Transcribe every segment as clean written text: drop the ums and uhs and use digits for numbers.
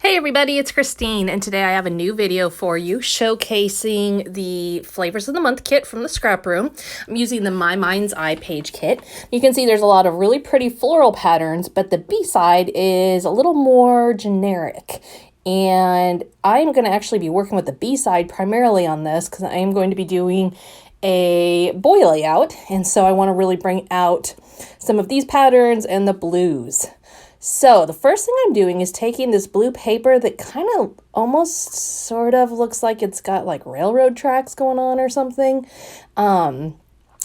Hey everybody, it's Christine, and today I have a new video for you showcasing the Flavors of the Month kit from the Scrap Room. I'm using the My Mind's Eye page kit. You can see there's a lot of really pretty floral patterns, but the B-side is a little more generic. And I'm going to actually be working with the B-side primarily on this because I am going to be doing a boy layout, and so I want to really bring out some of these patterns and the blues. So the first thing I'm doing is taking this blue paper that kind of almost sort of looks like it's got like railroad tracks going on or something. I'm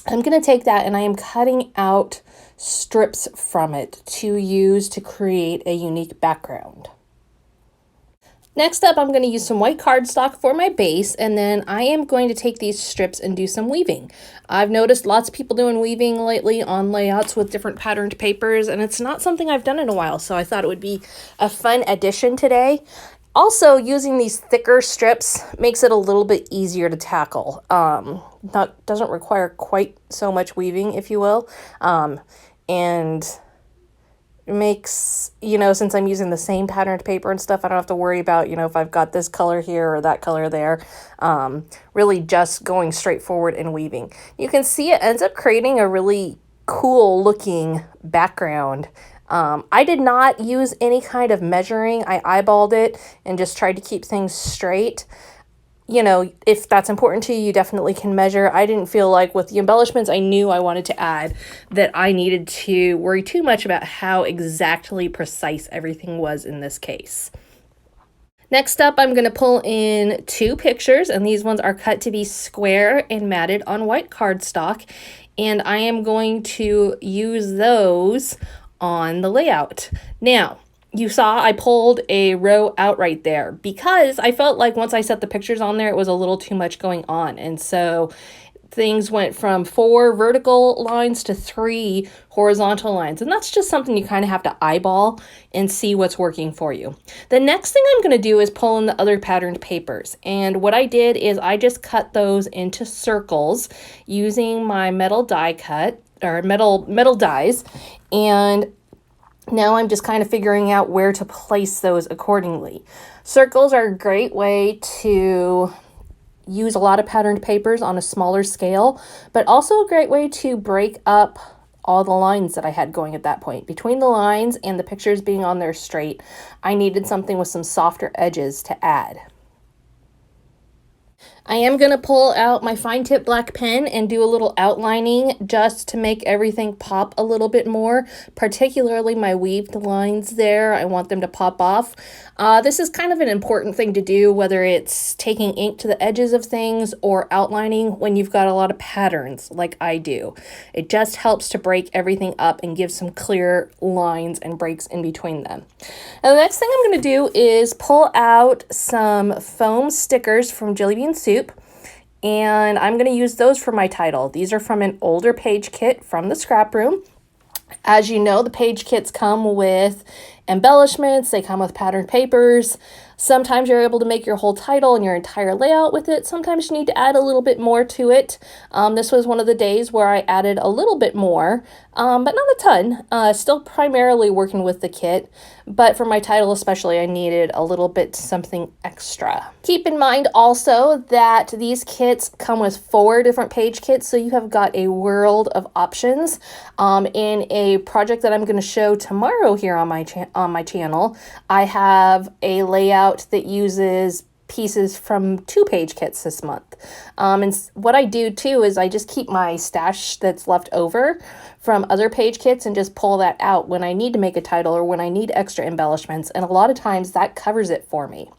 going to take that and I am cutting out strips from it to use to create a unique background. Next up, I'm going to use some white cardstock for my base, and then I am going to take these strips and do some weaving. I've noticed lots of people doing weaving lately on layouts with different patterned papers, and it's not something I've done in a while, so I thought it would be a fun addition today. Also, using these thicker strips makes it a little bit easier to tackle. Doesn't require quite so much weaving, if you will, and it makes, since I'm using the same patterned paper and stuff, I don't have to worry about, if I've got this color here or that color there. Really just going straight forward and weaving. You can see it ends up creating a really cool looking background. I did not use any kind of measuring. I eyeballed it and just tried to keep things straight. If that's important to you, you definitely can measure. I didn't feel like with the embellishments I knew I wanted to add that I needed to worry too much about how exactly precise everything was in this case. Next up, I'm going to pull in two pictures, and these ones are cut to be square and matted on white cardstock, and I am going to use those on the layout. Now, you saw I pulled a row out right there because I felt like once I set the pictures on there, it was a little too much going on. And so things went from 4 vertical lines to 3 horizontal lines. And that's just something you kind of have to eyeball and see what's working for you. The next thing I'm going to do is pull in the other patterned papers. And what I did is I just cut those into circles using my metal die cut or metal dies. And now I'm just kind of figuring out where to place those accordingly. Circles are a great way to use a lot of patterned papers on a smaller scale, but also a great way to break up all the lines that I had going at that point. Between the lines and the pictures being on there straight, I needed something with some softer edges to add. I am going to pull out my fine tip black pen and do a little outlining just to make everything pop a little bit more, particularly my weaved lines there. I want them to pop off. This is kind of an important thing to do, whether it's taking ink to the edges of things or outlining when you've got a lot of patterns like I do. It just helps to break everything up and give some clear lines and breaks in between them. And the next thing I'm going to do is pull out some foam stickers from Jelly Bean Soup. And I'm going to use those for my title. These are from an older page kit from the Scrap Room. As you know, the page kits come with embellishments, they come with patterned papers. Sometimes you're able to make your whole title and your entire layout with it. Sometimes you need to add a little bit more to it. This was one of the days where I added a little bit more, but not a ton. Still primarily working with the kit, but for my title especially, I needed a little bit something extra. Keep in mind also that these kits come with 4 different page kits, so you have got a world of options. In a project that I'm going to show tomorrow here on my channel, I have a layout that uses pieces from 2 page kits this month. And what I do too is I just keep my stash that's left over from other page kits and just pull that out when I need to make a title or when I need extra embellishments. And a lot of times that covers it for me.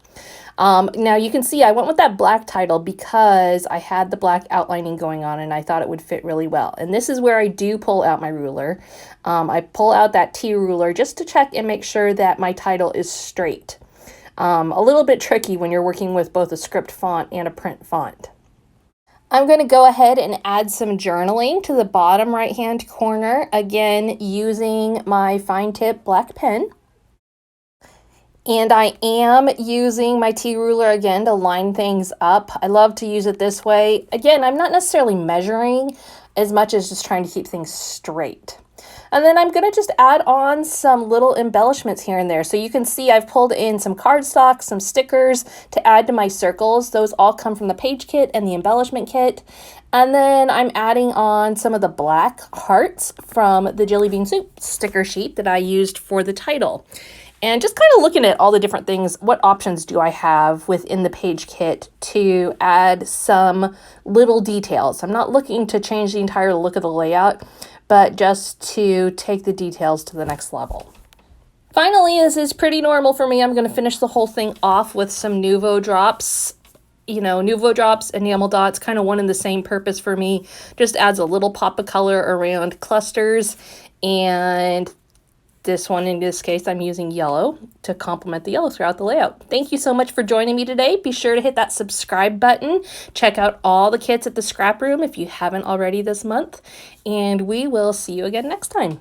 Now you can see I went with that black title because I had the black outlining going on and I thought it would fit really well. And this is where I do pull out my ruler. I pull out that T ruler just to check and make sure that my title is straight. A little bit tricky when you're working with both a script font and a print font. I'm going to go ahead and add some journaling to the bottom right hand corner, again using my fine tip black pen. And I am using my T ruler again to line things up. I love to use it this way. Again, I'm not necessarily measuring as much as just trying to keep things straight. And then I'm going to just add on some little embellishments here and there. So you can see I've pulled in some cardstock, some stickers to add to my circles. Those all come from the page kit and the embellishment kit. And then I'm adding on some of the black hearts from the Jelly Bean Soup sticker sheet that I used for the title. And just kind of looking at all the different things, what options do I have within the page kit to add some little details? I'm not looking to change the entire look of the layout, but just to take the details to the next level. Finally, this is pretty normal for me. I'm going to finish the whole thing off with some Nuvo drops. You know, Nuvo drops, enamel dots, kind of one and the same purpose for me. Just adds a little pop of color around clusters, and this one, in this case, I'm using yellow to complement the yellow throughout the layout. Thank you so much for joining me today. Be sure to hit that subscribe button. Check out all the kits at the Scrap Room if you haven't already this month. And we will see you again next time.